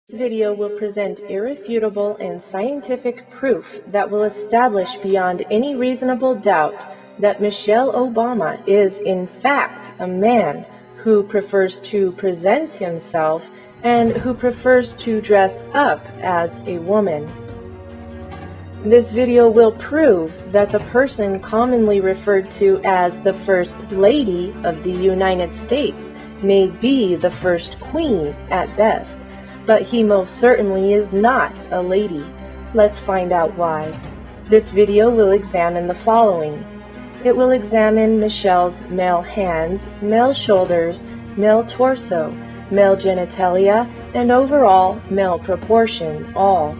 This video will present irrefutable and scientific proof that will establish beyond any reasonable doubt that Michelle Obama is in fact a man who prefers to present himself and who prefers to dress up as a woman. This video will prove that the person commonly referred to as the First Lady of the United States may be the first queen at best, but he most certainly is not a lady. Let's find out why. This video will examine the following. It will examine Michelle's male hands, male shoulders, male torso, male genitalia, and overall male proportions, all.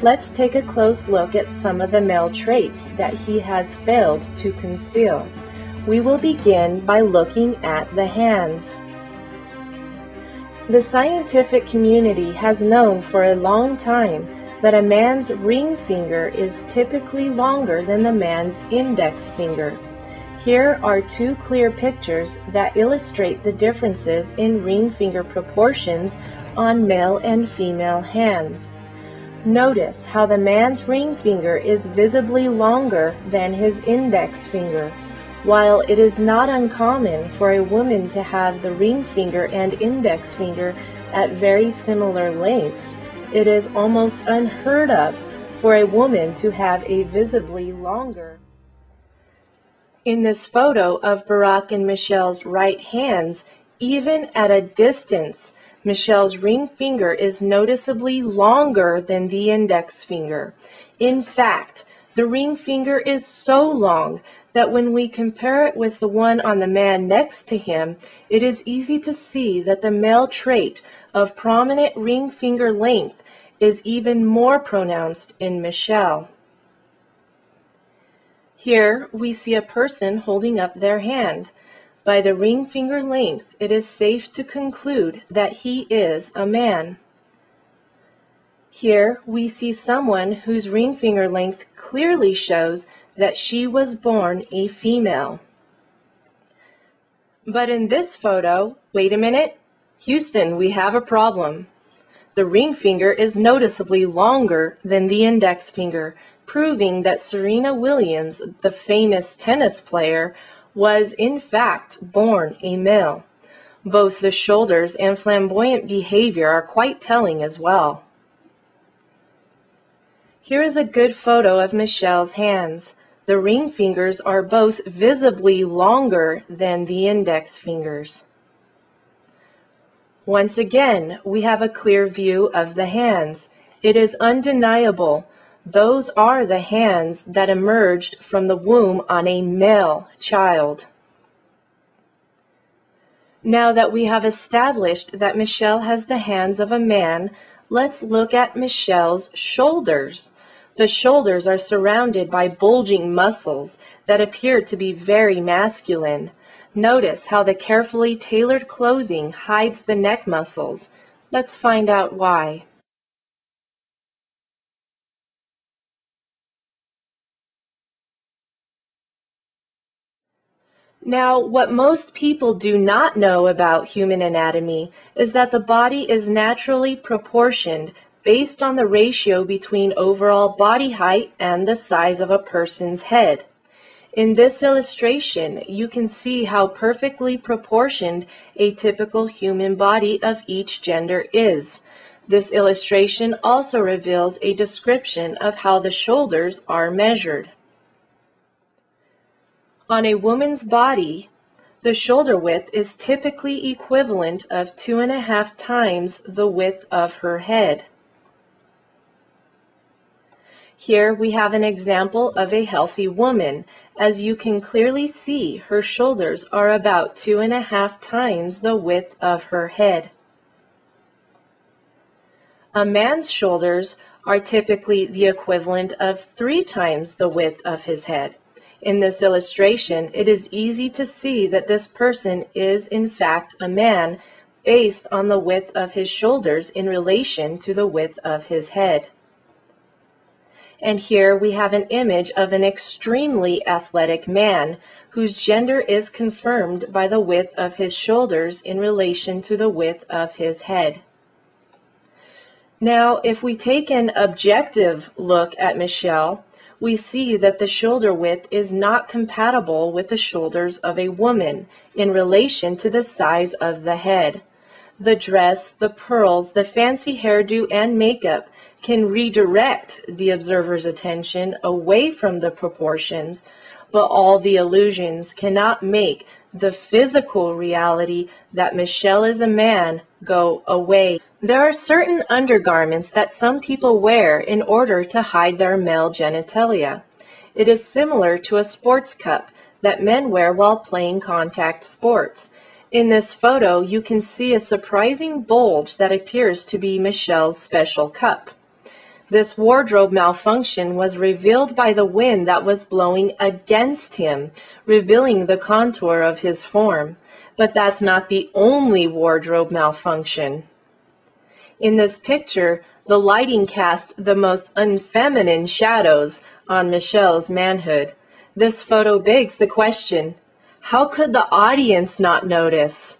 Let's take a close look at some of the male traits that he has failed to conceal. We will begin by looking at the hands. The scientific community has known for a long time that a man's ring finger is typically longer than the man's index finger. Here are two clear pictures that illustrate the differences in ring finger proportions on male and female hands. Notice how the man's ring finger is visibly longer than his index finger. While it is not uncommon for a woman to have the ring finger and index finger at very similar lengths, it is almost unheard of for a woman to have a visibly longer. In this photo of Barак and Michelle's right hands, even at a distance, Michelle's ring finger is noticeably longer than the index finger. In fact, the ring finger is so long that when we compare it with the one on the man next to him, it is easy to see that the male trait of prominent ring finger length is even more pronounced in Michelle. Here we see a person holding up their hand. By the ring finger length, it is safe to conclude that he is a man. Here we see someone whose ring finger length clearly shows that she was born a female. But in this photo, wait a minute, Houston, we have a problem. The ring finger is noticeably longer than the index finger, proving that Serena Williams, the famous tennis player, was in fact born a male. Both the shoulders and flamboyant behavior are quite telling as well. Here is a good photo of Michelle's hands. The ring fingers are both visibly longer than the index fingers. Once again, we have a clear view of the hands. It is undeniable. Those are the hands that emerged from the womb on a male child. Now that we have established that Michelle has the hands of a man, let's look at Michelle's shoulders. The shoulders are surrounded by bulging muscles that appear to be very masculine. Notice how the carefully tailored clothing hides the neck muscles. Let's find out why. Now, what most people do not know about human anatomy is that the body is naturally proportioned based on the ratio between overall body height and the size of a person's head. In this illustration, you can see how perfectly proportioned a typical human body of each gender is. This illustration also reveals a description of how the shoulders are measured. On a woman's body, the shoulder width is typically equivalent of 2.5 times the width of her head. Here we have an example of a healthy woman. As you can clearly see, her shoulders are about 2.5 times the width of her head. A man's shoulders are typically the equivalent of 3 times the width of his head. In this illustration, it is easy to see that this person is in fact a man based on the width of his shoulders in relation to the width of his head. And here we have an image of an extremely athletic man whose gender is confirmed by the width of his shoulders in relation to the width of his head. Now, if we take an objective look at Michelle, we see that the shoulder width is not compatible with the shoulders of a woman in relation to the size of the head. The dress, the pearls, the fancy hairdo, and makeup can redirect the observer's attention away from the proportions, but all the illusions cannot make the physical reality that Michelle is a man go away. There are certain undergarments that some people wear in order to hide their male genitalia. It is similar to a sports cup that men wear while playing contact sports. In this photo, you can see a surprising bulge that appears to be Michelle's special cup. This wardrobe malfunction was revealed by the wind that was blowing against him, revealing the contour of his form. But that's not the only wardrobe malfunction. In this picture, the lighting cast the most unfeminine shadows on Michelle's manhood. This photo begs the question, how could the audience not notice?